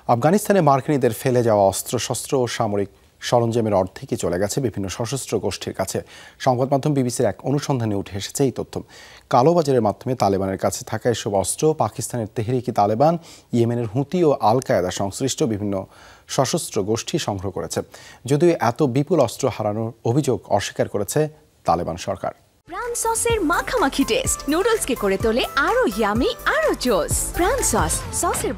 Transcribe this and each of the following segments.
আফগানিস্তানে মার্কিনীদের ফেলে যাওয়া অস্ত্রশস্ত্র ও সামরিক সরঞ্জামের অর্ধেকই চলে গেছে বিভিন্ন সশস্ত্র গোষ্ঠীর কাছে। সংবাদ মাধ্যম বিবিসির এক অনুসন্ধানে উঠে এসেছে এই তথ্য। কালোবাজারের মাধ্যমে তালেবানের কাছে থাকা এসব অস্ত্র পাকিস্তানের তেহরিকি তালেবান, ইয়েমেনের হুতি ও আল কায়েদা সংশ্লিষ্ট বিভিন্ন সশস্ত্র গোষ্ঠী সংগ্রহ করেছে। যদিও এত বিপুল অস্ত্র হারানোর অভিযোগ অস্বীকার করেছে তালেবান সরকার। প্রাণ সসের মাখামাখি টেস্ট নুডলসকে করে তোলে আরো ইয়ামি আরো জোস। প্রাণ সসের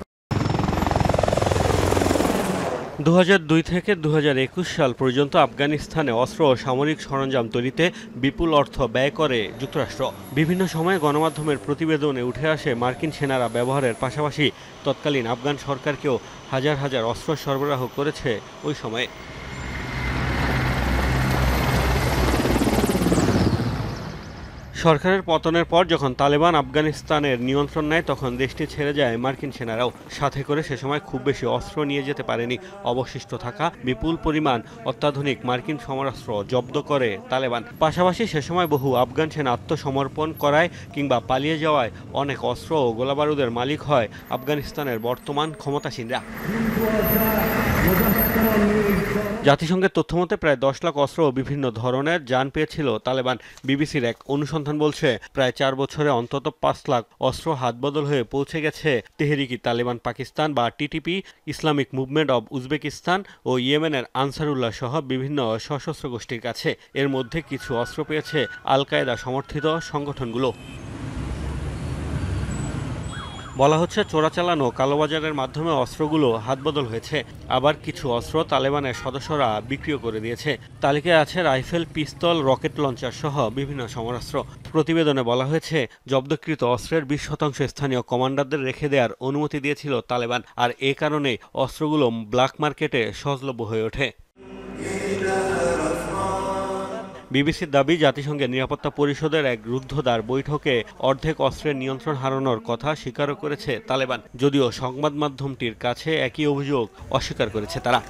2002 থেকে 2021 সাল পর্যন্ত আফগানিস্তানে অস্ত্র ও সামরিক সরঞ্জাম তৈরিতে বিপুল অর্থ ব্যয় করে যুক্তরাষ্ট্র। বিভিন্ন সময়ে গণমাধ্যমের প্রতিবেদনে উঠে আসে মার্কিন সেনারা ব্যবহারের পাশাপাশি তৎকালীন আফগান সরকারকেও হাজার হাজার অস্ত্র সরবরাহ করেছে ওই সময়ে। সরকারের পতনের পর যখন তালেবান আফগানিস্তানের নিয়ন্ত্রণ নেয় তখন দেশটি ছেড়ে যায় মার্কিন সেনারাও। সাথে করে সে সময় খুব বেশি অস্ত্র নিয়ে যেতে পারেনি। অবশিষ্ট থাকা বিপুল পরিমাণ অত্যাধুনিক মার্কিন সমরাস্ত্র জব্দ করে তালেবান। পাশাপাশি সে সময় বহু আফগান সেনা আত্মসমর্পণ করায় কিংবা পালিয়ে যাওয়ায় অনেক অস্ত্র ও গোলাবারুদের মালিক হয় আফগানিস্তানের বর্তমান ক্ষমতাসীনরা। জাতিসংঘের তথ্যমতে প্রায় 10 লাখ অস্ত্র ও বিভিন্ন ধরনের যান পেয়েছিল তালেবান। বিবিসির এক অনুসন্ধান বলছে প্রায় 4 বছরে অন্তত 5 লাখ অস্ত্র হাতবদল হয়ে পৌঁছে গেছে তেহরিকি তালেবান পাকিস্তান বা TTP, Islamic movement of Uzbekistan ও ইয়েমেনের আনসারুল্লাহ সহ বিভিন্ন সশস্ত্র গোষ্ঠীর কাছে। এর মধ্যে কিছু অস্ত্র পেয়েছে আল কায়েদা সমর্থিত সংগঠনগুলো। বলা হচ্ছে চোরাচালান ও কালোবাজারের মাধ্যমে অস্ত্রগুলো হাতবদল হয়েছে। আবার কিছু অস্ত্র তালেবানের সদস্যরা বিক্রিও করে দিয়েছে। তালিকায় আছে রাইফেল, পিস্তল, রকেট লঞ্চার সহ বিভিন্ন সমরাস্ত্র। প্রতিবেদনে বলা হয়েছে জব্দকৃত অস্ত্রের 20% স্থানীয় কমান্ডারদের রেখে দেওয়ার অনুমতি দিয়েছিল তালেবান। আর এ কারণে অস্ত্রগুলো ব্ল্যাক মার্কেটে সহজলভ্য হয়ে ওঠে। বিবিসির দাবি জাতিসংঘের নিরাপত্তা পরিষদের এক রুদ্ধদ্বার বৈঠকে অর্ধেক অস্ত্রের নিয়ন্ত্রণ হারানোর কথা স্বীকারও করেছে তালেবান। যদিও সংবাদ মাধ্যমটির কাছে একই অভিযোগ অস্বীকার করেছে তারা।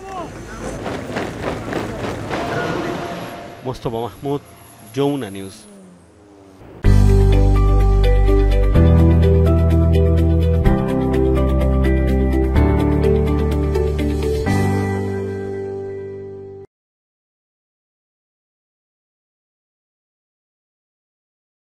মোস্তফা মাহমুদ, যমুনা নিউজ।